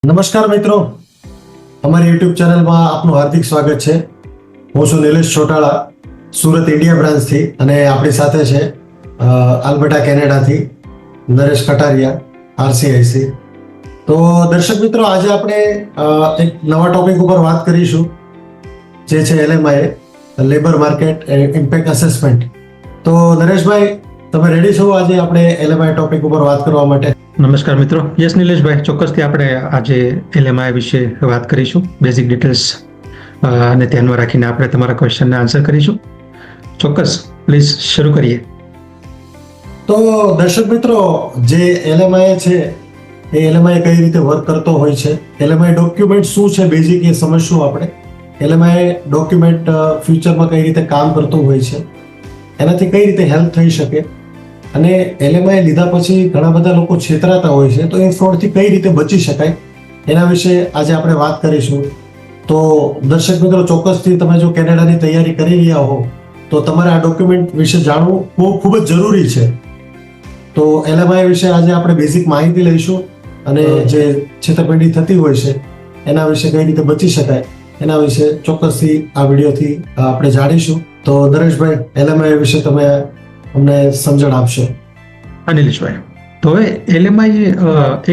નમસ્કાર મિત્રો, અમારી યુટ્યુબ ચેનલમાં આપનું હાર્દિક સ્વાગત છે. હું છું નિલેશ ચોટાળા, સુરત ઇન્ડિયા બ્રાન્ચથી, અને આપણી સાથે છે આલ્બર્ટા કેનેડાથી નરેશ કટારિયા, RCIC. તો દર્શક મિત્રો, આજે આપણે એક નવા ટોપિક ઉપર વાત કરીશું, જે છે LMI, labour market impact assessment. તો નરેશભાઈ, તમે રેડી છો આજે આપણે LMI ટોપિક ઉપર વાત કરવા માટે? નમસ્કાર મિત્રો. યસ નિલેશભાઈ, ચોક્કસથી આપણે આજે LMI વિશે વાત કરીશું, બેઝિક ડિટેલ્સ અને ધ્યાનમાં રાખીને આપણે તમારા ક્વેશ્ચનને આન્સર કરીશું. ચોક્કસ, પ્લીઝ શરૂ કરીએ. તો દર્શક મિત્રો, જે LMI છે એ LMI કઈ રીતે વર્ક કરતો હોય છે, LMI ડોક્યુમેન્ટ શું છે બેઝિક એ સમજશું આપણે. LMI ડોક્યુમેન્ટ ફ્યુચરમાં કઈ રીતે કામ કરતું હોય છે, એનાથી કઈ રીતે હેલ્પ થઈ શકે, અને LMI લીધા પછી ઘણા બધા લોકો છેતરાતા હોય છે, તો એ ફ્રોડથી કઈ રીતે બચી શકાય એના વિશે આજે આપણે વાત કરીશું. તો દર્શક મિત્રો, ચોક્કસથી તમે જો કેનેડાની તૈયારી કરી રહ્યા હો તો તમારે આ ડોક્યુમેન્ટ વિશે જાણવું ખૂબ જ જરૂરી છે. તો LMI વિશે આજે આપણે બેઝિક માહિતી લઈશું, અને જે છેતરપિંડી થતી હોય છે એના વિશે કઈ રીતે બચી શકાય એના વિશે ચોક્કસથી આ વિડીયોથી આપણે જાણીશું. તો નરેશભાઈ, LMI વિશે તમે અમને સમજણ આપશો? હા નિલેશભાઈ, તો હવે LMI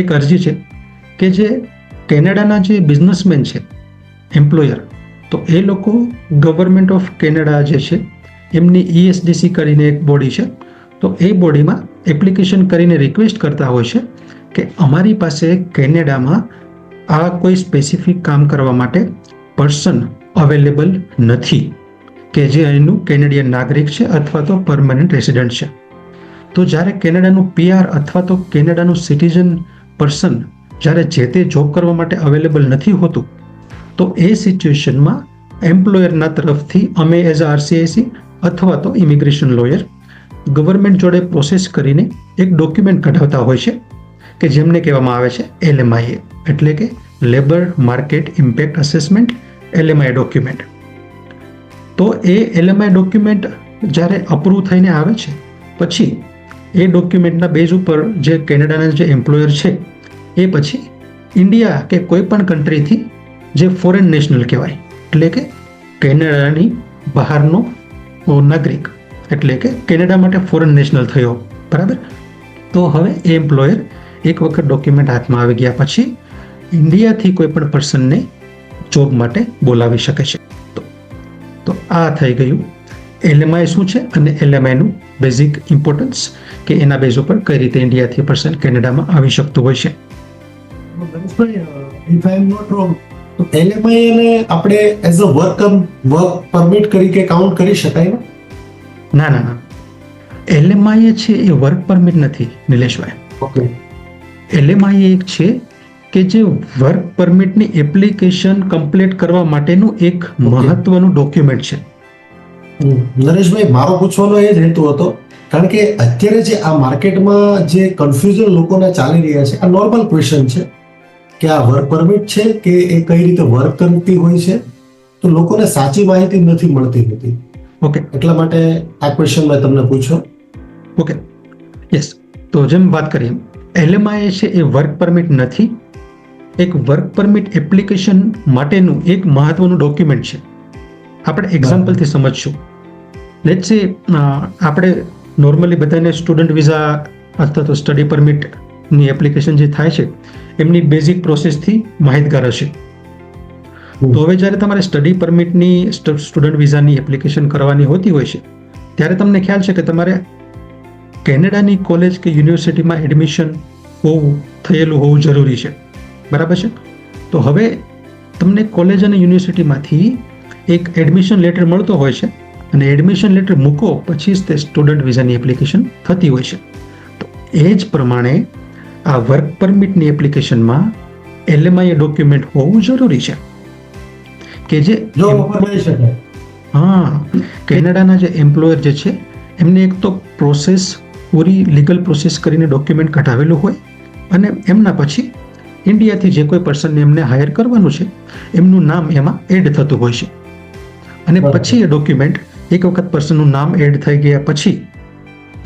એક અરજી છે કે જે કેનેડાના જે બિઝનેસમેન છે, એમ્પ્લોયર, તો એ લોકો ગવર્મેન્ટ ઓફ કેનેડા જે છે એમની ESDC કરીને એક બોડી છે, તો એ બોડીમાં એપ્લિકેશન કરીને રિક્વેસ્ટ કરતા હોય છે કે અમારી પાસે કેનેડામાં આ કોઈ સ્પેસિફિક કામ કરવા માટે પર્સન અવેલેબલ નથી કે જે અહીંનું કેનેડિયન નાગરિક છે અથવા તો પરમનન્ટ રેસિડન્ટ છે. તો જ્યારે કેનેડાનું PR અથવા તો કેનેડાનું સિટીઝન પર્સન જ્યારે જે તે જોબ કરવા માટે અવેલેબલ નથી હોતું, તો એ સિચ્યુએશનમાં એમ્પ્લોયરના તરફથી અમે એઝ અ RCIC અથવા તો ઇમિગ્રેશન લોયર ગવર્મેન્ટ જોડે પ્રોસેસ કરીને એક ડોક્યુમેન્ટ કઢાવતા હોય છે કે જેમને કહેવામાં આવે છે LMI, એટલે કે labour market impact assessment, LMI document. તો એ LMI ડોક્યુમેન્ટ જ્યારે અપ્રૂવ થઈને આવે છે પછી એ ડોક્યુમેન્ટના બેઝ ઉપર જે કેનેડાના જે એમ્પ્લોયર છે એ પછી ઇન્ડિયા કે કોઈ પણ કન્ટ્રીથી જે ફોરેન નેશનલ કહેવાય, એટલે કે કેનેડાની બહારનો નાગરિક, એટલે કે કેનેડા માટે ફોરેન નેશનલ થયો, બરાબર. તો હવે એ એમ્પ્લોયર એક વખત ડોક્યુમેન્ટ હાથમાં આવી ગયા પછી ઇન્ડિયાથી કોઈ પણ પર્સનને જોબ માટે બોલાવી શકે છે. તો આ થઈ ગયું LMI શું છે અને LMI નું બેઝિક ઇમ્પોર્ટન્સ, કે એના બેઝ ઉપર કઈ રીતે ઇન્ડિયાથી પર્સન કેનેડામાં આવી શકતું હોય છે. If I am not wrong, તો LMI ને આપણે એઝ અ વર્ક પરમિટ તરીકે કાઉન્ટ કરી શકાય ને? ના, LMI છે એ વર્ક પરમિટ નથી નિલેશભાઈ. ઓકે. LMI એક છે કે જે વર્ક પરમિટની એપ્લિકેશન કમ્પ્લીટ કરવા માટેનું એક મહત્વનું ડોક્યુમેન્ટ છે. નરેશભાઈ, મારો પૂછવાનો એ જ હેતુ હતો, કારણ કે અત્યારે જે આ માર્કેટમાં જે કન્ફ્યુઝન લોકોને ચાલી રહ્યા છે, આ નોર્મલ ક્વેશ્ચન છે કે આ વર્ક પરમિટ છે કે એ કઈ રીતે વર્ક કરતી હોય છે, તો લોકોને સાચી માહિતી નથી મળતી હોતી. ઓકે, એટલા માટે આ ક્વેશ્ચન મેં તમને પૂછ્યો. Okay, yes. તો જેમ વાત કરીએ, LMI છે એ વર્ક પરમિટ નથી, એક વર્ક પરમિટ એપ્લિકેશન માટેનું એક મહત્વનું ડોક્યુમેન્ટ છે. આપણે એક્ઝામ્પલથી સમજશું. લેટ્સ સે આપણે નોર્મલી બધાને સ્ટુડન્ટ વિઝા અથવા તો સ્ટડી પરમિટની એપ્લિકેશન જે થાય છે એમની બેઝિક પ્રોસેસથી માહિતગાર હશે. તો હવે જ્યારે તમારે સ્ટડી પરમિટની સ્ટુડન્ટ વિઝાની એપ્લિકેશન કરવાની હોતી હોય છે ત્યારે તમને ખ્યાલ છે કે તમારે કેનેડાની કોલેજ કે યુનિવર્સિટીમાં એડમિશન થયેલું હોવું જરૂરી છે, બરાબર છે. તો હવે તમને કોલેજ અને યુનિવર્સિટીમાંથી એક એડમિશન લેટર મળતો હોય છે, અને એડમિશન લેટર મૂકો પછી જ તે સ્ટુડન્ટ વિઝાની એપ્લિકેશન થતી હોય છે. તો એ જ પ્રમાણે આ વર્ક પરમિટની એપ્લિકેશનમાં LMI ડોક્યુમેન્ટ હોવું જરૂરી છે કે જે કેનેડાના જે એમ્પ્લોયર જે છે એમને એક તો પ્રોસેસ, પૂરી લીગલ પ્રોસેસ કરીને ડોક્યુમેન્ટ કઢાવેલું હોય, અને એમના પછી ઇન્ડિયાથી જે કોઈ પર્સનને એમને હાયર કરવાનું છે એમનું નામ એમાં એડ થતું હોય છે. અને પછી એ ડોક્યુમેન્ટ એક વખત પર્સનનું નામ એડ થઈ ગયા પછી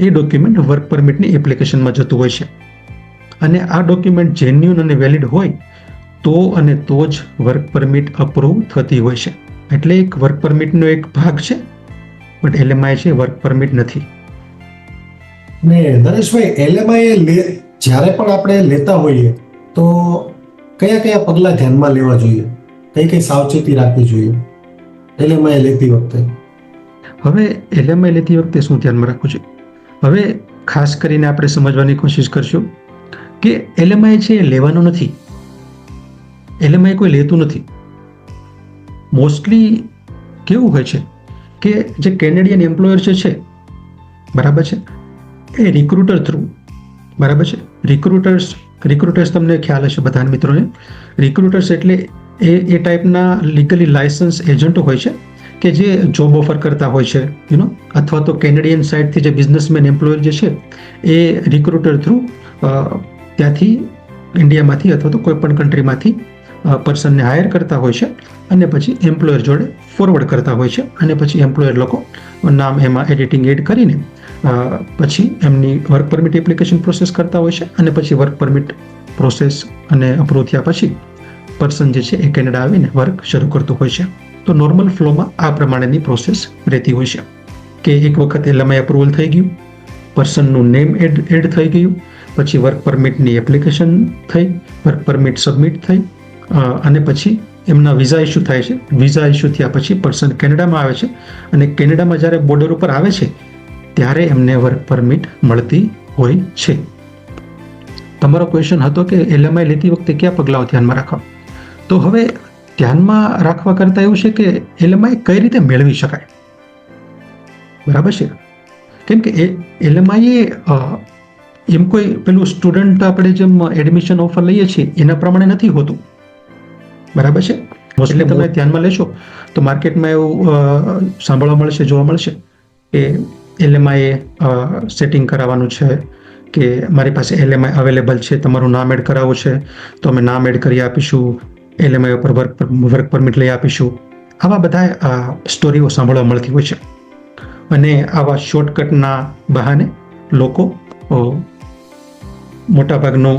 એ ડોક્યુમેન્ટ વર્ક પરમિટની એપ્લિકેશનમાં જતું હોય છે. અને આ ડોક્યુમેન્ટ જેન્યુન અને વેલિડ હોય તો અને તો જ વર્ક પરમિટ અપ્રૂવ થતી હોય છે. એટલે એક વર્ક પરમિટનો એક ભાગ છે, બટ એલએમઆઈ છે વર્ક પરમિટ નથી. ને નરેશભાઈ, LMI જ્યારે પણ આપણે લેતા હોઈએ તો કયા કયા પગલાં ધ્યાનમાં લેવા જોઈએ, કઈ કઈ સાવચેતી રાખવી જોઈએ LMI લેતી વખતે? હવે એલએમઆઈ લેતી વખતે શું ધ્યાનમાં રાખવું છે? હવે ખાસ કરીને આપણે સમજવાની કોશિશ કરશું કે એલએમઆઈ છે એ લેવાનું નથી. એલએમઆઈ કોઈ લેતું નથી. મોસ્ટલી કેવું હોય છે કે જે કેનેડિયન એમ્પ્લોયર છે, બરાબર છે, એ રિક્રુટર થ્રુ, બરાબર છે, રિક્રુટર્સ તમને ખ્યાલ હશે બધા મિત્રોને. રિક્રુટર્સ એટલે એ ટાઈપના લીગલી લાયસન્સ એજન્ટો હોય છે કે જે જોબ ઓફર કરતા હોય છે, અથવા તો કેનેડિયન સાઇડથી જે બિઝનેસમેન એમ્પ્લોયર જે છે એ રિક્રુટર થ્રુ ત્યાંથી ઇન્ડિયામાંથી અથવા તો કોઈ પણ કન્ટ્રીમાંથી પર્સનને હાયર કરતા હોય છે અને પછી એમ્પ્લોયર જોડે ફોરવર્ડ કરતા હોય છે, અને પછી એમ્પ્લોયર લોકો નામ એમાં એડિટિંગ એડ કરીને પછી એમની વર્ક પરમિટ એપ્લિકેશન પ્રોસેસ કરતા હોય છે, અને પછી વર્ક પરમિટ પ્રોસેસ અને અપ્રૂવ થયા પછી પર્સન જે છે એ કેનેડા આવીને વર્ક શરૂ કરતું હોય છે. તો નોર્મલ ફ્લોમાં આ પ્રમાણેની પ્રોસેસ રહેતી હોય છે કે એક વખત LMI અપ્રુવલ થઈ ગયું, પર્સનનું નેમ એડ થઈ ગયું, પછી વર્ક પરમિટની એપ્લિકેશન થઈ, વર્ક પરમિટ સબમિટ થઈ, અને પછી એમના વિઝા ઇસ્યુ થાય છે. વિઝા ઇસ્યુ થયા પછી પર્સન કેનેડામાં આવે છે, અને કેનેડામાં જ્યારે બોર્ડર ઉપર આવે છે ત્યારે એમને વર્ક પરમિટ મળતી હોય છે. તમારો ક્વેશ્ચન હતો કે LMI લેતી વખતે કયા પગલાઓ ધ્યાનમાં રાખવા? તો હવે ધ્યાનમાં રાખવા કરતાં એવું છે કે LMI કઈ રીતે મેળવી શકાય, બરાબર છે? કેમ કે LMI એમ કોઈ પેલું સ્ટુડન્ટ આપણે જેમ એડમિશન ઓફર લઈએ છીએ એના પ્રમાણે નથી હોતું, બરાબર છે? મોસ્ટલી તમે ધ્યાનમાં લેશો તો માર્કેટમાં એવું સાંભળવા મળશે, જોવા મળશે કે LMI સેટિંગ કરાવવાનું છે, કે મારી પાસે LMI અવેલેબલ છે, તમારું નામ એડ કરાવવું છે તો અમે નામ એડ કરી આપીશું, LMI ઉપર વર્ક પરમિટ લઈ આપીશું. આવા બધા સ્ટોરીઓ સાંભળવા મળતી હોય છે, અને આવા શોર્ટકટના બહાને લોકો મોટાભાગનો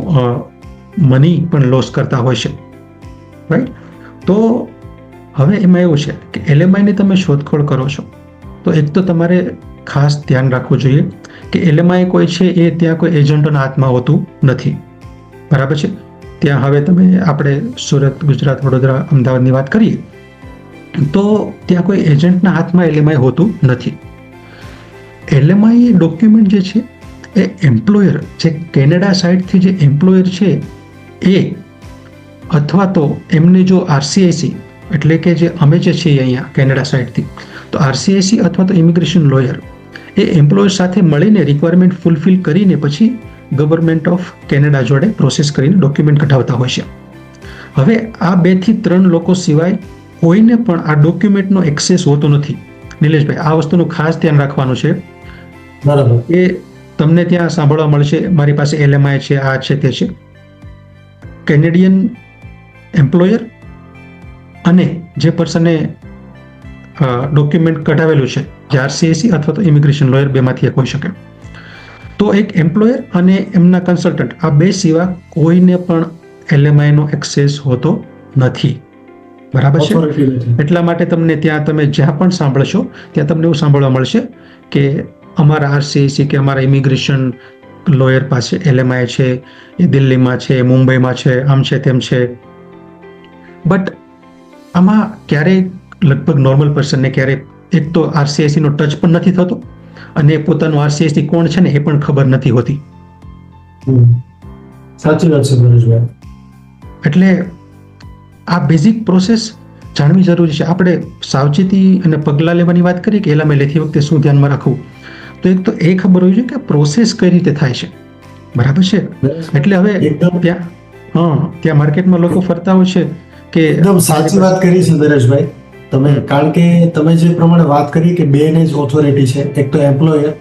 મની પણ લોસ કરતા હોય છે, રાઈટ? તો હવે એમાં એવું છે કે LMIની તમે શોધખોળ કરો છો તો એક તો તમારે ખાસ ધ્યાન રાખવું જોઈએ કે LMI કોઈ છે એ ત્યાં કોઈ એજન્ટોના હાથમાં હોતું નથી, બરાબર છે? ત્યાં હવે તમે આપણે સુરત, ગુજરાત, વડોદરા, અમદાવાદની વાત કરીએ તો ત્યાં કોઈ એજન્ટના હાથમાં LMI હોતું નથી. LMI ડોક્યુમેન્ટ જે છે એ એમ્પ્લોયર, જે કેનેડા સાઇડથી જે એમ્પ્લોયર છે એ, અથવા તો એમને જો RCIC એટલે કે જે અમે જે છીએ અહીંયા કેનેડા સાઇડથી, તો RCIC અથવા તો ઇમિગ્રેશન લોયર એ એમ્પ્લોયર સાથે મળીને રિક્વાયરમેન્ટ ફૂલફિલ કરીને પછી ગવર્મેન્ટ ઓફ કેનેડા જોડે પ્રોસેસ કરીને ડોક્યુમેન્ટ કઢાવતા હોય છે. હવે આ 2 થી 3 લોકો સિવાય કોઈને પણ આ ડોક્યુમેન્ટનો એક્સેસ હોતો નથી. નિલેશભાઈ, આ વસ્તુનું ખાસ ધ્યાન રાખવાનું છે. બરાબર. એ તમને ત્યાં સાંભળવા મળશે મારી પાસે LMI છે, આ છે, તે છે. કેનેડિયન એમ્પ્લોયર અને જે પર્સને ડોક્યુમેન્ટ કઢાવેલું છે, જે RCIC અથવા તો ઇમિગ્રેશન લોયર, બેમાંથી એક હોઈ શકે. તો એક એમ્પ્લોયર અને એમના કન્સલ્ટન્ટ, આ 2 સિવાય કોઈને પણ LMI નો એક્સેસ હોતો નથી, બરાબર છે? એટલા માટે તમને ત્યાં તમે જ્યાં પણ સાંભળશો ત્યાં તમને એવું સાંભળવા મળશે કે અમારા RCIC કે અમારા ઇમિગ્રેશન લોયર પાસે LMI છે, એ દિલ્હીમાં છે, મુંબઈમાં છે, આમ છે, તેમ છે. બટ આમાં ક્યારેય લગભગ નોર્મલ પર્સનને ક્યારેય એક તો RCIC નો ટચ પણ નથી થતો, અને પોતાનું RCIC કોણ છે ને એ પણ ખબર નથી હોતી. સાચી વાત છે નરેશભાઈ. એટલે આ બેઝિક પ્રોસેસ જાણવી જરૂરી છે. આપણે સાવચેતી અને પગલાં લેવાની વાત કરીએ કે LMI લેતી વખતે શું ધ્યાનમાં રાખવું, તો એક તો એ ખબર હોવી જોઈએ કે પ્રોસેસ કઈ રીતે થાય છે, બરાબર છે? એટલે હવે ત્યાં માર્કેટમાં લોકો ફરતા હોય છે કે એકદમ સાચી વાત કરી છે નરેશભાઈ તમે, કારણ કે તમે જે પ્રમાણે વાત કરી કે 2 જ ઓથોરિટી છે, એક તો એમ્પ્લોયર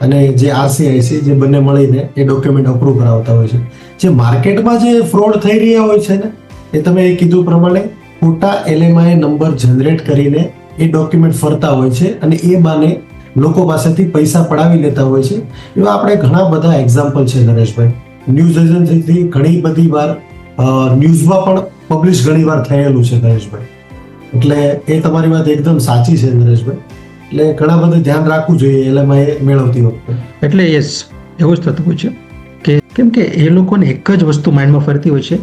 અને જે RCIC, જે બંને મળીને એ ડોક્યુમેન્ટ અપ્રૂવ કરાવતા હોય છે. જે માર્કેટમાં જે ફ્રોડ થઈ રહ્યા હોય છે ને, એ તમે કીધું પ્રમાણે ખોટા LMI નંબર જનરેટ કરીને એ ડોક્યુમેન્ટ ફરતા હોય છે, અને એ બાને લોકો પાસેથી પૈસા પડાવી લેતા હોય છે. એવા આપણે ઘણા બધા એક્ઝામ્પલ છે નરેશભાઈ. ન્યૂઝ એજન્સીથી ઘણી બધી વાર ન્યૂઝમાં પણ પબ્લિશ ઘણીવાર થયેલું છે નરેશભાઈ. એટલે એ તમારી વાત એકદમ સાચી છે નરેશભાઈ. એટલે ઘણા બધા ધ્યાન રાખવું જોઈએ એલએમઆઈ મેળવતી વખતે. એટલે યસ, એવું જ થતું હોય છે કે કેમ કે એ લોકોને એક જ વસ્તુ માઇન્ડમાં ફરતી હોય છે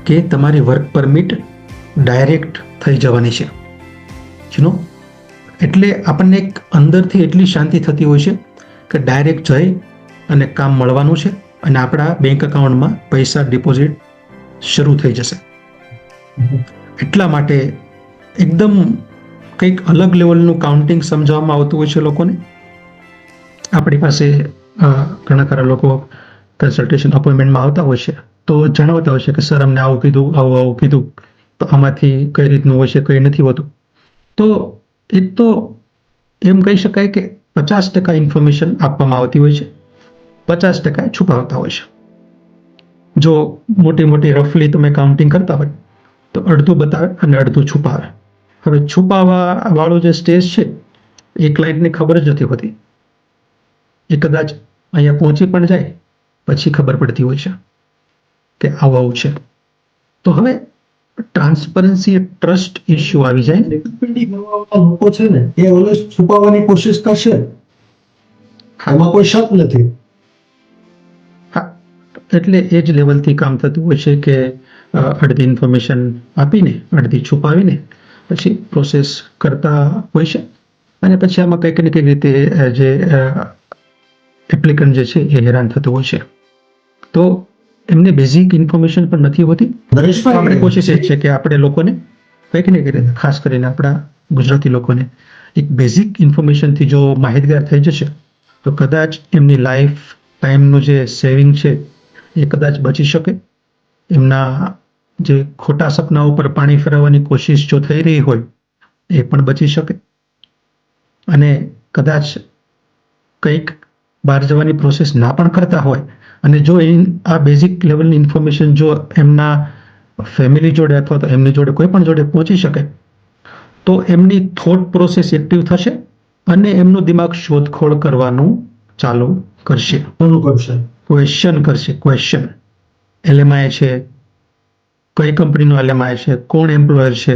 કે તમારી વર્ક પરમિટ ડાયરેક્ટ થઈ જવાની છે, યુ નો. એટલે આપણને એક અંદરથી એટલી શાંતિ થતી હોય છે કે ડાયરેક્ટ જઈ અને કામ મળવાનું છે અને આપણા બેંક એકાઉન્ટમાં પૈસા ડિપોઝિટ શરૂ થઈ જશે. એટલા માટે એકદમ કંઈક અલગ લેવલનું કાઉન્ટિંગ સમજાવવામાં આવતું હોય છે લોકોને. આપણી પાસે ઘણા ખરા લોકો કન્સલ્ટેશન અપોઇન્ટમેન્ટમાં આવતા હોય છે તો જણાવતા હોય છે કે સર અમને આવું કીધું, આવું કીધું, તો આમાંથી કઈ રીતનું હોય છે, કઈ નથી હોતું. તો એક તો એમ કહી શકાય કે 50% ઇન્ફોર્મેશન આપવામાં આવતી હોય છે, 50% છુપાવતા હોય છે. જો મોટી મોટી રફલી તમે કાઉન્ટિંગ કરતા હોય તો અડધું બતાવે અને અડધું છુપાવે. હવે છુપાવવા વાળો જે સ્ટેજ છે એ ક્લાયન્ટને ખબર જ નથી હોતી. એ કદાચ અહીંયા પહોંચી પણ જાય પછી ખબર પડતી હોય છે કે આવું આવું છે. તો હવે ટ્રાન્સપરન્સી ટ્રસ્ટ ઇશ્યુ આવી જાય ને. છેતરપિંડી કરવાવાળા લોકો છે ને એ ઓલવેઝ છુપાવવાની કોશિશ કરશે, આમાં કોઈ શક નથી. હા, એટલે એ જ લેવલથી કામ થતું હોય છે કે અડધી ઇન્ફોર્મેશન આપીને અડધી છુપાવીને પછી પ્રોસેસ કરતા હોય છે. અને પછી આમાં કંઈક ને કંઈક રીતે જે એપ્લિકન્ટ જે છે એ હેરાન થતું હોય છે. તો એમને બેઝિક ઇન્ફોર્મેશન પણ નથી હોતી. નરેશભાઈ, આપણે કોશિશ એ જ છે કે આપણે લોકોને કંઈક ને કંઈક રીતે, ખાસ કરીને આપણા ગુજરાતી લોકોને એક બેઝિક ઇન્ફોર્મેશનથી જો માહિતગાર થઈ જશે તો કદાચ એમની લાઈફ ટાઈમનું જે સેવિંગ છે એ કદાચ બચી શકે. એમના જે ખોટા સપના ઉપર પાણી ફેરવવાની કોશિશ જો થઈ રહી હોય એ પણ બચી શકે. અને કદાચ કંઈક બહાર જવાની પ્રોસેસ ના પણ કરતા હોય અને જો આ બેઝિક લેવલની ઇન્ફોર્મેશન જો એમના ફેમિલી જોડે અથવા તો એમની જોડે કોઈ પણ જોડે પહોંચી શકે તો એમની થોટ પ્રોસેસ એક્ટિવ થશે અને એમનું દિમાગ શોધખોળ કરવાનું ચાલુ કરશે. ક્વેશ્ચન કરશે. ક્વેશ્ચન એલએમઆઈ છે, કઈ કંપનીનો એલએમઆઈ છે, કોણ એમ્પ્લોયર છે,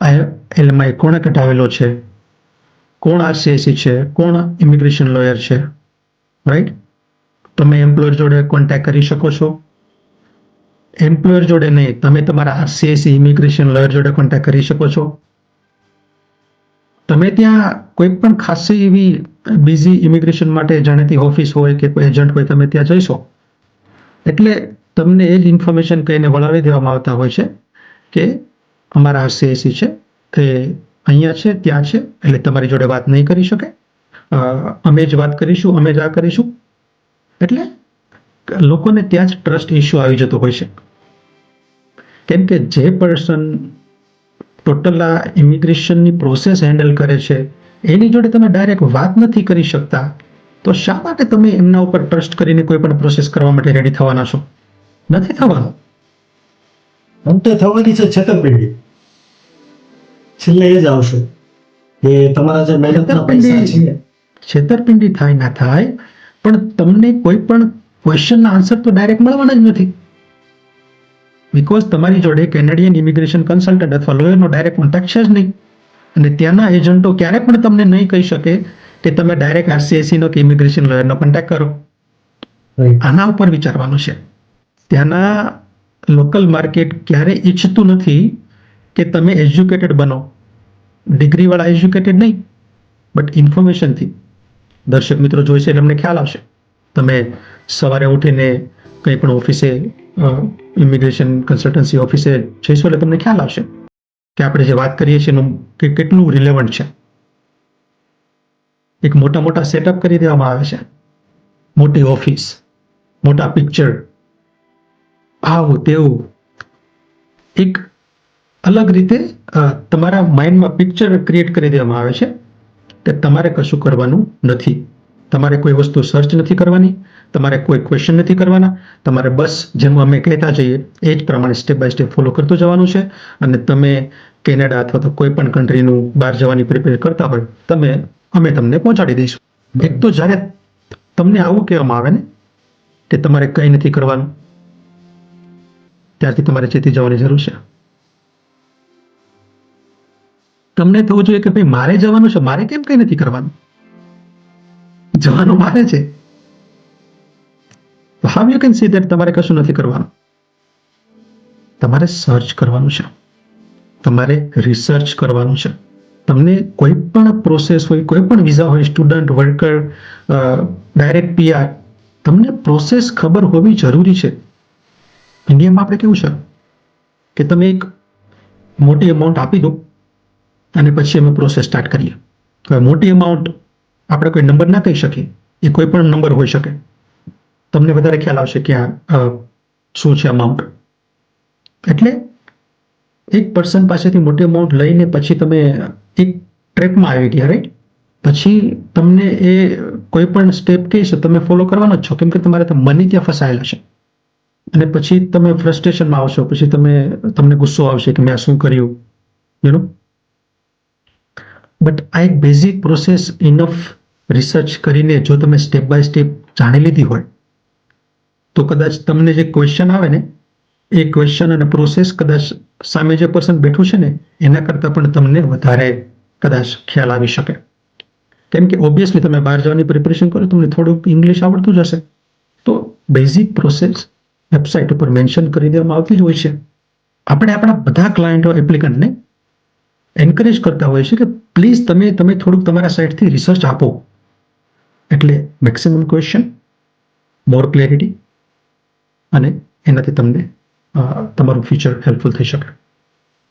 આ એલએમઆઈ કોણે કઢાવેલો છે, કોણ આરસીઆઈસી છે, કોણ ઇમિગ્રેશન લોયર છે, રાઈટ. તમે એમ્પ્લોયર જોડે કોન્ટેક્ટ કરી શકો છો. એમ્પ્લોયર જોડે નહીં, તમે તમારા આરસીઆઈસી ઇમિગ્રેશન લોયર જોડે કોન્ટેક્ટ કરી શકો છો. તમે ત્યાં કોઈ પણ ખાસી એવી બીજી ઇમિગ્રેશન માટે જાણીતી ઓફિસ હોય કે કોઈ એજન્ટ હોય, તમે ત્યાં જઈશો એટલે તમને એ જ ઇન્ફોર્મેશન કહીને વળાવી દેવામાં આવતા હોય છે કે અમારા આરસીઆઈસી છે એ અહીંયા છે, ત્યાં છે, એટલે તમારી જોડે વાત નહીં કરી શકે, અમે જ વાત કરીશું, અમે જ આ કરીશું. એટલે લોકોને ત્યાં જ ટ્રસ્ટ ઇશ્યુ આવી જતો હોય છે. કેમ કે જે પર્સન ટોટલ આ ઇમિગ્રેશનની પ્રોસેસ હેન્ડલ કરે છે એની જોડે તમે ડાયરેક્ટ વાત નથી કરી શકતા, તો શા માટે તમે એમના ઉપર ટ્રસ્ટ કરીને કોઈ પણ પ્રોસેસ કરવા માટે રેડી થવાના છો? નથી થવાનું. અંતે થવાની છે છેતરપિંડી. છેલ્લે એ જ આવશે કે તમારા જે મહેનતના પૈસા છે. છેતરપિંડી થાય ના થાય પણ તમને કોઈ પણ ક્વેશ્ચનના આન્સર તો ડાયરેક્ટ મળવાના જ નથી. બીકોઝ તમારી જોડે કેનેડિયન ઇમિગ્રેશન કન્સલ્ટન્ટ અથવા લોયરનો ડાયરેક્ટ કોન્ટેક્ટ છે જ નહીં. અને ત્યાંના એજન્ટો ક્યારે પણ તમને નહીં કહી શકે કે તમે ડાયરેક્ટ આરસીઆઈસીનો કે ઇમિગ્રેશન લોયરનો કોન્ટેક્ટ કરો. આના ઉપર વિચારવાનું છે. ત્યાંના લોકલ માર્કેટ ક્યારે ઈચ્છતું નથી કે તમે એજ્યુકેટેડ બનો. ડિગ્રીવાળા એજ્યુકેટેડ નહીં, બટ ઇન્ફોર્મેશનથી. દર્શક મિત્રો જોઈશે એટલે અમને ખ્યાલ આવશે. તમે સવારે ઉઠીને કંઈ પણ ઓફિસે, ઇમિગ્રેશન કન્સલ્ટન્સી ઓફિસે જઈશો એટલે તમને ખ્યાલ આવશે કે આપણે જે વાત કરીએ છીએ એનું કેટલું રિલેવન્ટ છે. એક મોટા મોટા સેટઅપ કરી દેવામાં આવે છે, મોટી ઓફિસ, મોટા પિક્ચર, આવું તેવું. એક અલગ રીતે તમારા માઇન્ડમાં પિક્ચર ક્રિએટ કરી દેવામાં આવે છે કે તમારે કશું કરવાનું નથી, તમારે કોઈ વસ્તુ સર્ચ નથી કરવાની, તમારે કોઈ ક્વેશ્ચન નથી કરવાના, તમારે બસ જેમ અમે કહેતા જઈએ એ જ પ્રમાણે સ્ટેપ બાય સ્ટેપ ફોલો કરતું જવાનું છે. અને તમે કેનેડા અથવા તો કોઈ પણ કન્ટ્રીનું બહાર જવાની પ્રિપેર કરતા હોય અમે તમને પહોંચાડી દઈશું. એક તો જ્યારે તમને આવું કહેવામાં આવે ને કે તમારે કંઈ નથી કરવાનું, ત્યારથી તમારે ચેતી જવાની જરૂર છે. તમને થવું જોઈએ કે ભાઈ મારે જવાનું છે, મારે કેમ કઈ નથી કરવાનું? જવાનું મારે છે. How you can see that તમારે કશું નથી કરવાનું? તમારે સર્ચ કરવાનું છે, તમારે રિસર્ચ કરવાનું છે. તમને કોઈ પણ પ્રોસેસ હોય, કોઈ પણ વિઝા હોય, સ્ટુડન્ટ, વર્કર, ડાયરેક્ટ PR, તમને પ્રોસેસ ખબર હોવી જરૂરી છે. ઇન્ડિયામાં આપણે કેવું છે કે તમે એક મોટી અમાઉન્ટ આપી દો અને પછી અમે પ્રોસેસ સ્ટાર્ટ કરીએ. હવે મોટી અમાઉન્ટ આપણે કોઈ નંબર ના કહી શકીએ, એ કોઈ પણ નંબર હોઈ શકે. તમને વધારે ખ્યાલ આવશે કે આ શું છે અમાઉન્ટ. એટલે એક પર્સન પાસેથી મોટી અમાઉન્ટ લઈને પછી તમે એક ટ્રેપમાં આવી ગયા, રાઈટ? પછી તમને એ કોઈ પણ સ્ટેપ કહીશ તમે ફોલો કરવાનો જ છો, કેમ કે તમારે મની ત્યાં ફસાયેલા છે. અને પછી તમે ફ્રસ્ટ્રેશનમાં આવશો, પછી તમને ગુસ્સો આવશે કે મેં આ શું કર્યું, યુ નો. બટ આ એક બેઝિક પ્રોસેસ ઇનફ રિસર્ચ કરીને જો તમે સ્ટેપ બાય સ્ટેપ જાણી લીધી હોય તો કદાચ તમને જે ક્વેશ્ચન આવે ને એ ક્વેશ્ચન અને પ્રોસેસ કદાચ સામે જે પર્સન બેઠું છે ને એના કરતાં પણ તમને વધારે કદાચ ખ્યાલ આવી શકે. કેમ કે ઓબ્વિયસલી તમે બહાર જવાની પ્રિપેરેશન કરો, તમને થોડુંક ઇંગ્લિશ આવડતું જ હશે. તો બેઝિક પ્રોસેસ વેબસાઇટ ઉપર મેન્શન કરી દેવામાં આવતી જ હોય છે. આપણે આપણા બધા ક્લાયન્ટો, એપ્લિકન્ટને એન્કરેજ કરતા હોય છે કે પ્લીઝ તમે થોડુંક તમારા સાઇડથી રિસર્ચ આપો, એટલે મેક્સિમમ ક્વેશ્ચન, મોર ક્લેરિટી, અને એનાથી તમને તમારું ફ્યુચર હેલ્પફુલ થઈ શકે,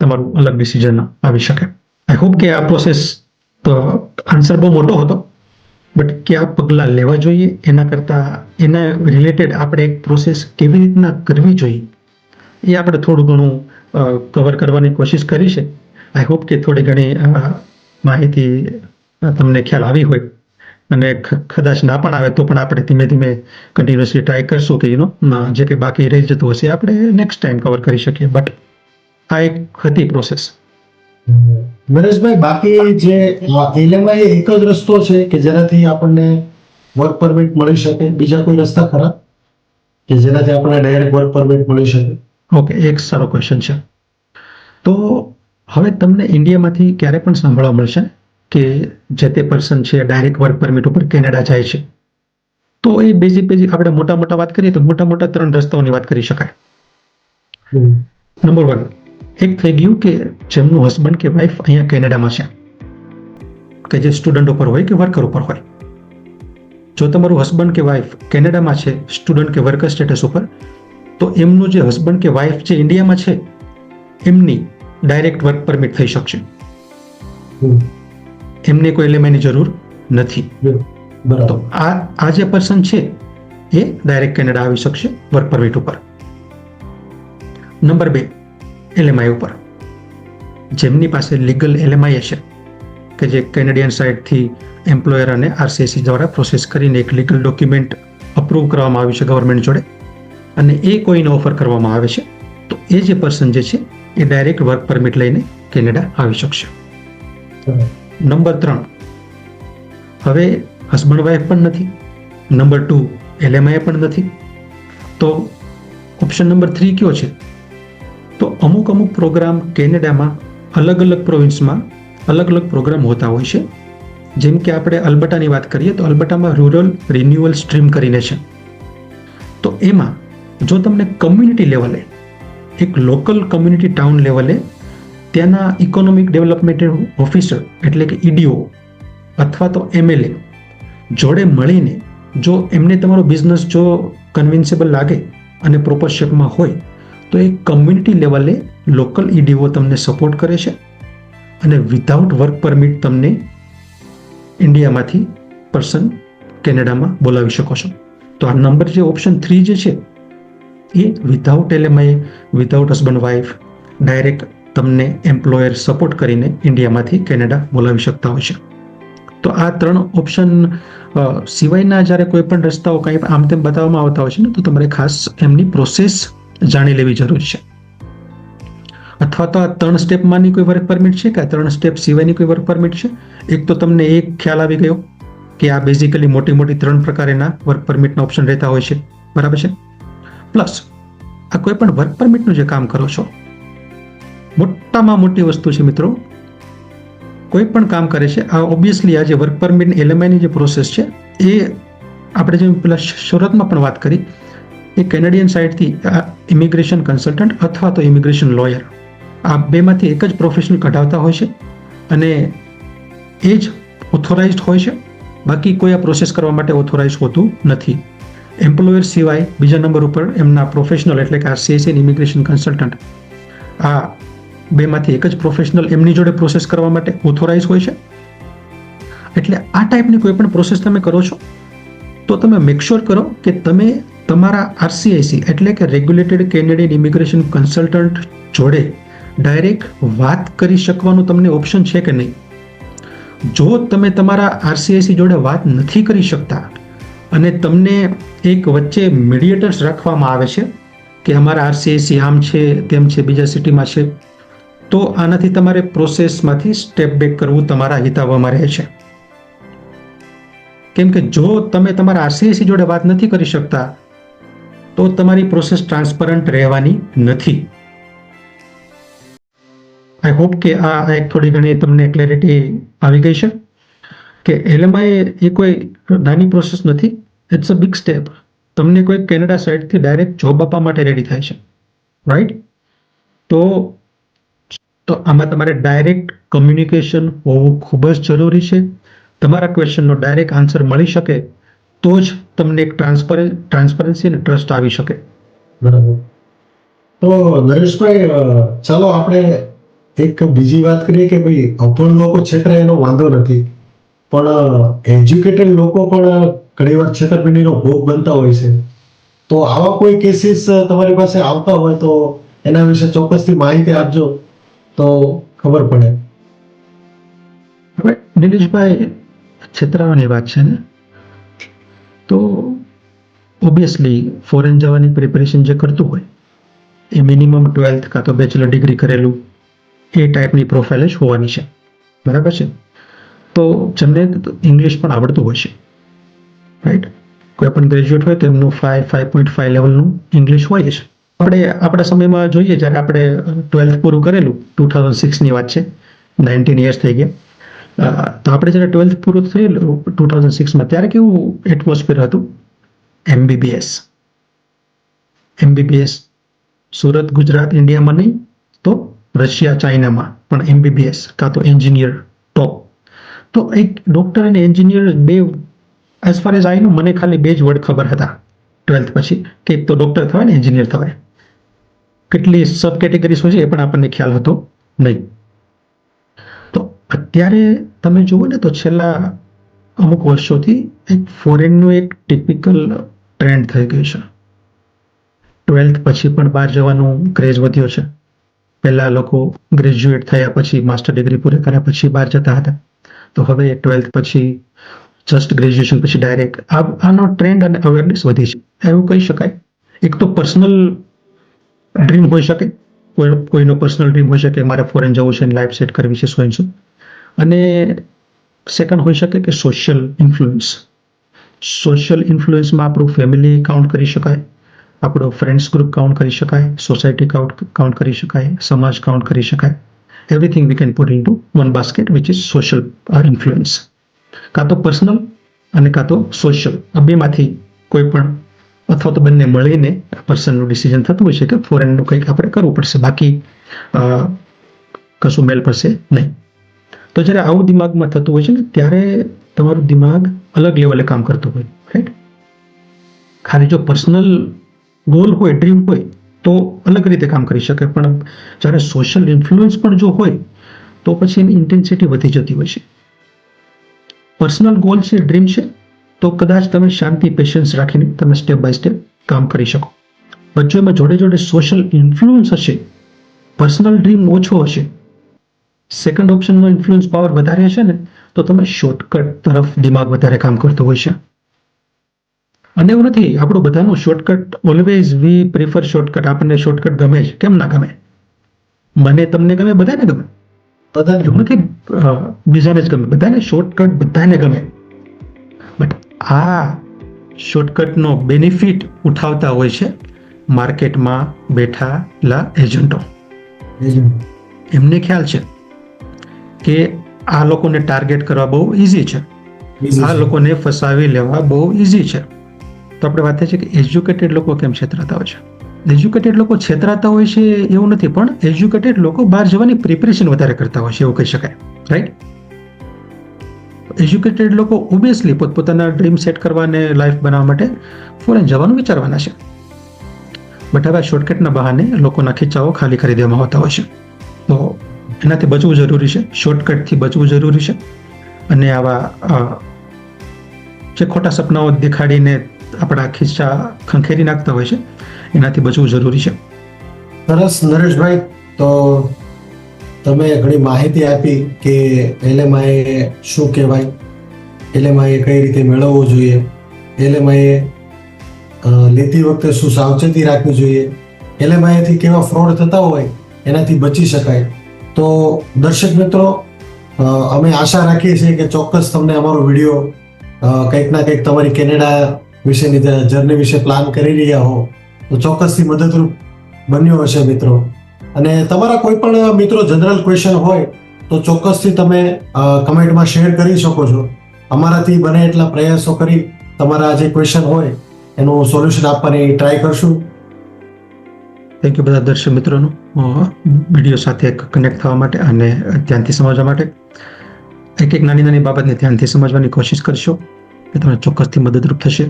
તમારું અલગ ડિસિઝન આવી શકે. આઈ હોપ કે આ પ્રોસેસ તો આન્સર બહુ મોટો હતો, બટ કયા પગલાં લેવા જોઈએ એના કરતાં એના રિલેટેડ આપણે એક પ્રોસેસ કેવી રીતના કરવી જોઈએ એ આપણે થોડું ઘણું કવર કરવાની કોશિશ કરી છે. આઈ હોપ કે થોડી ઘણી માહિતી તમને ખ્યાલ આવી હોય, અને કદાચ ના પણ આવે તો પણ આપણે ધીમે ધીમે કન્ટિન્યુઅસલી ટ્રાય કરશું કે જે કંઈ બાકી રહી જતું હશે આપણે નેક્સ્ટ ટાઈમ કવર કરી શકીએ. બટ આ એક હતી પ્રોસેસ. નરેશભાઈ, બાકી જે LMI એક જ રસ્તો છે કે જેનાથી આપણને વર્ક પરમિટ મળી શકે? બીજા કોઈ રસ્તા ખરા કે જેનાથી આપણને ડાયરેક્ટ વર્ક પરમિટ મળી શકે? ઓકે, એક સારો ક્વેશ્ચન છે. તો હવે તમને ઇન્ડિયામાંથી ક્યારે પણ સાંભળવા મળશે કે જે તે પર્સન છે ડાયરેક્ટ વર્ક પરમિટ ઉપર કેનેડા જાય છે. તો એ બેઝિક આપણે મોટા વાત કરીએ તો મોટા 3 રસ્તાઓની વાત કરી શકાય. નંબર 1, એક થઈ ગયું કે જેમનું હસબન્ડ કે વાઈફ અહીંયા કેનેડામાં છે, કે જે સ્ટુડન્ટ ઉપર હોય કે વર્કર ઉપર હોય. જો તમારું હસબન્ડ કે વાઈફ કેનેડામાં છે, સ્ટુડન્ટ કે વર્કર સ્ટેટસ ઉપર, તો એમનું જે હસબન્ડ કે વાઈફ જે ઇન્ડિયામાં છે એમની ડાયરેક્ટ વર્ક પરમિટ થઈ શકશે. એમને કોઈ LMI ની જરૂર નથી. તો આ જે પર્સન છે એ ડાયરેક્ટ કેનેડા આવી શકશે વર્ક પરમિટ ઉપર. નંબર 2, LMI ઉપર જેમની પાસે લીગલ LMI હશે, કે જે કેનેડિયન સાઇડથી એમ્પ્લોયર અને RCSC દ્વારા પ્રોસેસ કરીને એક લીગલ ડોક્યુમેન્ટ અપ્રૂવ કરવામાં આવ્યું છે ગવર્મેન્ટ જોડે, અને એ કોઈને ઓફર કરવામાં આવે છે, તો એ જે પર્સન જે છે એ ડાયરેક્ટ વર્ક પરમિટ લઈને કેનેડા આવી શકશે. નંબર 3, હવે હસબન્ડ વાઈફ પણ નથી, નંબર 2 LMI પણ નથી, તો ઓપ્શન નંબર 3 કયો છે? તો અમુક પ્રોગ્રામ કેનેડામાં અલગ પ્રોવિન્સમાં અલગ પ્રોગ્રામ હોતા હોય છે. જેમ કે આપણે અલ્બર્ટાની વાત કરીએ તો અલ્બર્ટામાં રૂરલ રિન્યુઅલ સ્ટ્રીમ કરીને છે. તો એમાં જો તમને કમ્યુનિટી લેવલે, એક લોકલ કમ્યુનિટી ટાઉન લેવલે ત્યાંના ઇકોનોમિક ડેવલપમેન્ટ ઓફિસર એટલે કે EDO અથવા તો MLA જોડે મળીને જો એમને તમારો બિઝનેસ જો કન્વિન્સેબલ લાગે અને પ્રોપર શેપમાં હોય તો એ કમ્યુનિટી લેવલે લોકલ EDO તમને સપોર્ટ કરે છે અને વિધાઉટ વર્ક પરમિટ તમને ઇન્ડિયામાંથી પર્સન કેનેડામાં બોલાવી શકો છો. તો આ નંબર જે ઓપ્શન 3 જે છે એ without LMI, without husband wife, direct તમને એમ્પ્લોયર સપોર્ટ કરીને ઇન્ડિયામાંથી કેનેડા બોલાવી શકતા હોય છે. તો આ 3 ઓપ્શન સિવાયના જ્યારે કોઈ પણ રસ્તાઓ કંઈ આમ તેમ બતાવવામાં આવતા હોય છે ને, તો તમારે ખાસ એમની પ્રોસેસ જાણી લેવી જરૂરી છે. અથવા તો આ 3 સ્ટેપમાંની કોઈ વર્ક પરમિટ છે કે આ 3 સ્ટેપ સિવાયની કોઈ વર્ક પરમિટ છે? એક તો તમને એક ખ્યાલ આવી ગયો કે આ બેઝિકલી મોટી 3 પ્રકારના વર્ક પરમિટના ઓપ્શન રહેતા હોય છે, બરાબર છે. પ્લસ આ કોઈ પણ વર્ક પરમિટનું જે કામ કરો છો, મોટામાં મોટી વસ્તુ છે મિત્રો, કોઈ પણ કામ કરે છે આ ઓબ્વિયસલી આ જે વર્ક પરમિટ LMIની જે પ્રોસેસ છે એ આપણે જેમ પેલા શરૂઆતમાં પણ વાત કરી, એ કેનેડિયન સાઇડથી ઇમિગ્રેશન કન્સલ્ટન્ટ અથવા તો ઇમિગ્રેશન લોયર, આ બેમાંથી એક જ પ્રોફેશનલ કઢાવતા હોય છે અને એ જ ઓથોરાઇઝડ હોય છે. બાકી કોઈ આ પ્રોસેસ કરવા માટે ઓથોરાઇઝ હોતું નથી. એમ્પ્લોયર સિવાય બીજા નંબર ઉપર એમના પ્રોફેશનલ એટલે કે RCIC અને ઇમિગ્રેશન કન્સલ્ટન્ટ, આ બેમાંથી એક જ પ્રોફેશનલ એમની જોડે પ્રોસેસ કરવા માટે ઓથોરાઇઝ હોય છે. એટલે આ ટાઈપની કોઈ પણ પ્રોસેસ તમે કરો છો તો તમે મેક શ્યોર કરો કે તમે તમારા RCIC એટલે કે રેગ્યુલેટેડ કેનેડિયન ઇમિગ્રેશન કન્સલ્ટન્ટ જોડે ડાયરેક્ટ વાત કરી શકવાનું તમને ઓપ્શન છે કે નહીં. જો તમે તમારા RCIC જોડે વાત નથી કરી શકતા અને તમને એક વચ્ચે મીડિયેટર્સ રાખવામાં આવે છે કે અમારા RCIC આમ છે તેમ છે બીજા સિટીમાં છે, તો આનાથી તમારે પ્રોસેસમાંથી સ્ટેપ બેક કરવું તમારા હિતાવહમાં રહે છે. કેમ કે જો તમે તમારા RCIC જોડે વાત નથી કરી શકતા તો તમારી પ્રોસેસ ટ્રાન્સપરન્ટ રહેવાની નથી. આઈ હોપ કે આ એક થોડી ઘણી તમને ક્લેરિટી આવી ગઈ છે કે LMI એ કોઈ નાની પ્રોસેસ નથી, ઇટ્સ અ બિગ સ્ટેપ. તમને કોઈ કેનેડા સાઇડથી ડાયરેક્ટ જોબ આપવા માટે રેડી થાય છે, રાઈટ? તો આમાં તમારે ડાયરેક્ટ કમ્યુનિકેશન હોવું ખૂબ જ જરૂરી છે. તમારા ક્વેશ્ચનનો ડાયરેક્ટ આન્સર મળી શકે તો જ તમને એક ટ્રાન્સપરન્સી અને ટ્રસ્ટ આવી શકે. બરાબર. તો નરેશભાઈ, ચાલો આપણે એક બીજી વાત કરીએ કે ભાઈ અભણ લોકો છેતરાય એનો વાંધો નથી, પણ એજ્યુકેટેડ લોકો પણ ઘણીવાર છેતરપિંડીનો ભોગ બનતા હોય છે. તો આવા કોઈ કેસીસ તમારી પાસે આવતા હોય તો એના વિશે ચોક્કસથી માહિતી આપજો તો ખબર પડે. હવે નિલેશભાઈ, છેતરાવાની વાત છે ને, તો ઓબ્વિયસલી ફોરેન જવાની પ્રિપેરેશન જે કરતું હોય એ મિનિમમ 12th કાં તો બેચલર ડિગ્રી કરેલું એ ટાઈપની પ્રોફાઇલ જ હોવાની છે, બરાબર છે? તો જેમને ઇંગ્લિશ પણ આવડતું હોય છે, રાઈટ? કોઈ પણ ગ્રેજ્યુએટ હોય તો એમનું 5.5 લેવલનું ઇંગ્લિશ હોય છે. આપણે આપણા સમયમાં જોઈએ જ્યારે આપણે 12th પૂરું કરેલું, 2006ની વાત છે, 19 યર્સ થઈ ગયા. તો આપણે જ્યારે 12th પૂરું થયેલું 2006માં, ત્યારે કેવું એટમોસ્ફિયર હતું? MBBS સુરત ગુજરાત ઇન્ડિયામાં નહીં તો રશિયા ચાઇનામાં પણ MBBS કાં તો એન્જિનિયર ટોપ. તો એક ડોક્ટર અને એન્જિનિયર બે, એઝ ફાર એઝ આઈ નો, મને ખાલી બે જ વર્ડ ખબર હતા 12th પછી, કે એક તો ડોક્ટર થવાય ને એન્જિનિયર થવાય. કેટલી સબ કેટેગરીઝ હોય છે એ પણ આપણને ખ્યાલ હતો નહીં. તો અત્યારે તમે જુઓ ને તો છેલ્લા અમુક વર્ષોથી એક ફોરેનનું એક ટિપિકલ ટ્રેન્ડ થઈ ગયું છે. 12th પછી પણ બહાર જવાનું ક્રેઝ વધ્યો છે. પહેલા લોકો ગ્રેજ્યુએટ થયા પછી માસ્ટર ડિગ્રી પૂરી કર્યા પછી બહાર જતા હતા, તો હવે 12th પછી જસ્ટ ગ્રેજ્યુએશન પછી ડાયરેક્ટ આનો ટ્રેન્ડ અને અવેરનેસ વધી છે, એવું કહી શકાય. એક તો પર્સનલ ડ્રીમ હોઈ શકે, કોઈનો પર્સનલ ડ્રીમ હોઈ શકે મારે ફોરેન જવું છે, લાઈફ સેટ કરવી છે, સો એન્ડ સો. અને સેકન્ડ હોઈ શકે કે સોશિયલ ઇન્ફ્લુઅન્સ. સોશિયલ ઇન્ફ્લુઅન્સમાં આપણું ફેમિલી કાઉન્ટ કરી શકાય, આપણો ફ્રેન્ડ્સ ગ્રુપ કાઉન્ટ કરી શકાય, સોસાયટી કાઉન્ટ કરી શકાય, સમાજ કાઉન્ટ કરી શકાય. Everything we can put into one basket which is social influence. કાં તો પર્સનલ અને કાં તો સોશિયલ, આ બેમાંથી કોઈ પણ અથવા તો બંને મળીને પર્સનનું ડિસિઝન થતું હોય છે કે ફોરેનનું કંઈક આપણે કરવું પડશે, બાકી કશું મેળ પડશે નહીં. તો જ્યારે આવું દિમાગમાં થતું હોય છે ને ત્યારે તમારું દિમાગ અલગ લેવલે કામ કરતું હોય, રાઈટ? ખાલી જો પર્સનલ ગોલ હોય, ડ્રીમ હોય તો અલગ રીતે કામ કરી શકે, પણ જ્યારે સોશિયલ ઇન્ફ્લુઅન્સ પણ જો હોય તો પછી એની ઇન્ટેન્સિટી વધી જતી હોય છે. પર્સનલ ગોલ છે, ડ્રીમ છે, તો કદાચ તમે શાંતિ, પેશન્સ રાખીને તમે સ્ટેપ બાય સ્ટેપ કામ કરી શકો. પણ જો એમાં જોડે જોડે સોશિયલ ઇન્ફ્લુઅન્સ હશે, પર્સનલ ડ્રીમ ઓછો હશે, સેકન્ડ ઓપ્શનનો ઇન્ફ્લુઅન્સ પાવર વધારે હશે ને, તો તમે શોર્ટકટ તરફ દિમાગ વધારે કામ કરતો હોય છે. અને એવું નથી, આપણું બધાનું શોર્ટકટ, ઓલવેઝ વી પ્રિફર શોર્ટકટ. આપણને શોર્ટકટ ગમે જ, કેમ ના ગમે? મને, તમને ગમે, બધાને ગમે. બધાને એવું નથી બીજાને જ ગમે, બધાને શોર્ટકટ બધાને ગમે. બટ આ શોર્ટકટનો બેનિફિટ ઉઠાવતા હોય છે માર્કેટમાં બેઠેલા એજન્ટો, એજન્ટ. એમને ખ્યાલ છે કે આ લોકોને ટાર્ગેટ કરવા બહુ ઇઝી છે, Easy આ છે. લોકોને ફસાવી લેવા બહુ ઇઝી છે. તો આપણે વાત થાય છે કે એજ્યુકેટેડ લોકો કેમ છેતરાતા હોય છે. એજ્યુકેટેડ લોકો છેતરાતા હોય છે એવું નથી, પણ એજ્યુકેટેડ લોકો બહાર જવાની પ્રિપેરેશન વધારે કરતા હોય છે એવું કહી શકાય, રાઈટ? એજ્યુકેટેડ લોકો ઓબ્વિયસલી પોતપોતાના ડ્રીમ સેટ કરવા અને લાઈફ બનાવવા માટે ફોરેન જવાનું વિચારવાના છે. બટ હવે શોર્ટકટના બહાને લોકોના ખીચાઓ ખાલી કરી દેવામાં આવતા હોય છે. તો એનાથી બચવું જરૂરી છે, શોર્ટકટથી બચવું જરૂરી છે. અને આવા જે ખોટા સપનાઓ દેખાડીને આપણા ખિસ્સા ખંખેરી નાખતા હોય છે, એનાથી બચવું જરૂરી છે. સરસ નરેશભાઈ, તો તમે ઘણી માહિતી આપી કે એલએમઆઈ શું કહેવાય, એલએમઆઈ કઈ રીતે મેળવવું જોઈએ, એલએમઆઈ લેતી વખતે શું સાવચેતી રાખવી જોઈએ, એલએમઆઈ થી કેવા ફ્રોડ થતા હોય એનાથી બચી શકાય. તો દર્શક મિત્રો, અમે આશા રાખીએ છીએ કે ચોક્કસ તમને અમારો વિડીયો કંઈક ના કંઈક તમારી કેનેડા વિશેની જર્ની વિશે પ્લાન કરી રહ્યા હો તો ચોક્કસથી મદદરૂપ બન્યો હશે મિત્રો. અને તમારા કોઈ પણ મિત્રો જનરલ ક્વેશ્ચન હોય તો ચોક્કસથી તમે કમેન્ટમાં શેર કરી શકો છો. અમારાથી બને એટલા પ્રયાસો કરી તમારા જે ક્વેશ્ચન હોય એનું સોલ્યુશન આપવાની ટ્રાય કરશું. થેન્ક યુ બધા દર્શક મિત્રોનું વિડીયો સાથે કનેક્ટ થવા માટે અને ધ્યાનથી સમજવા માટે. એક એક નાની નાની બાબતને ધ્યાનથી સમજવાની કોશિશ કરશો કે તમને ચોક્કસથી મદદરૂપ થશે.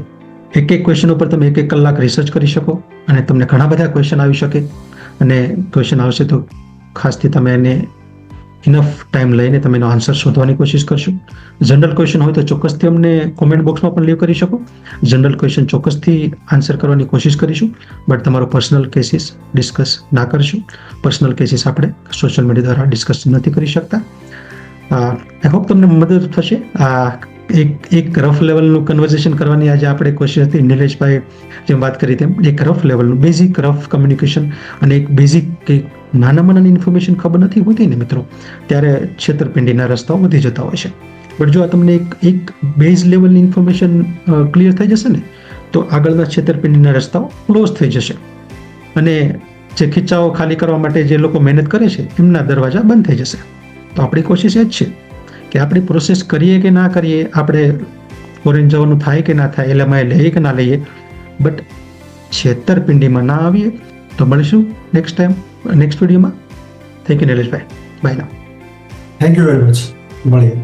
એક એક ક્વેશ્ચન ઉપર તમે એક કલાક રિસર્ચ કરી શકો અને તમને ઘણા બધા ક્વેશ્ચન આવી શકે. અને ક્વેશ્ચન આવશે તો ખાસથી તમે એને ઇનફ ટાઈમ લઈને તમે એનો આન્સર શોધવાની કોશિશ કરશો. જનરલ ક્વેશ્ચન હોય તો ચોક્કસથી અમને કોમેન્ટ બોક્સમાં પણ લીવ કરી શકો. જનરલ ક્વેશ્ચન ચોક્કસથી આન્સર કરવાની કોશિશ કરીશું, બટ તમારો પર્સનલ કેસીસ ડિસ્કસ ના કરશું. પર્સનલ કેસીસ આપણે સોશિયલ મીડિયા દ્વારા ડિસ્કસ નથી કરી શકતા. આઈ હોપ તમને મદદ થશે. એક રફ લેવલનું કન્વર્ઝેશન કરવાની આજે આપણે કોશિશ હતી. નિલેશભાઈ જેમ વાત કરી તેમ એક રફ લેવલનું બેઝિક રફ કમ્યુનિકેશન અને એક બેઝિક કંઈક નાનામાં નાની ઇન્ફોર્મેશન ખબર નથી હોતી ને મિત્રો, ત્યારે છેતરપિંડીના રસ્તાઓ વધી જતા હોય છે. બટ જો આ તમને એક બેઝ લેવલની ઇન્ફોર્મેશન ક્લિયર થઈ જશે ને તો આગળના છેતરપિંડીના રસ્તાઓ ક્લોઝ થઈ જશે. અને જે ખીચાઓ ખાલી કરવા માટે જે લોકો મહેનત કરે છે એમના દરવાજા બંધ થઈ જશે. તો આપણી કોશિશ એ જ છે કે આપણી પ્રોસેસ કરીએ કે ના કરીએ, આપણે ફોરેન જવાનું થાય કે ના થાય, એલએમઆઈ લઈએ કે ના લઈએ, બટ છેતરપિંડીમાં ના આવીએ. તો મળીશું નેક્સ્ટ વિડીયોમાં. થેન્ક યુ નિલેશભાઈ. Bye now. Thank you very much. મળીએ.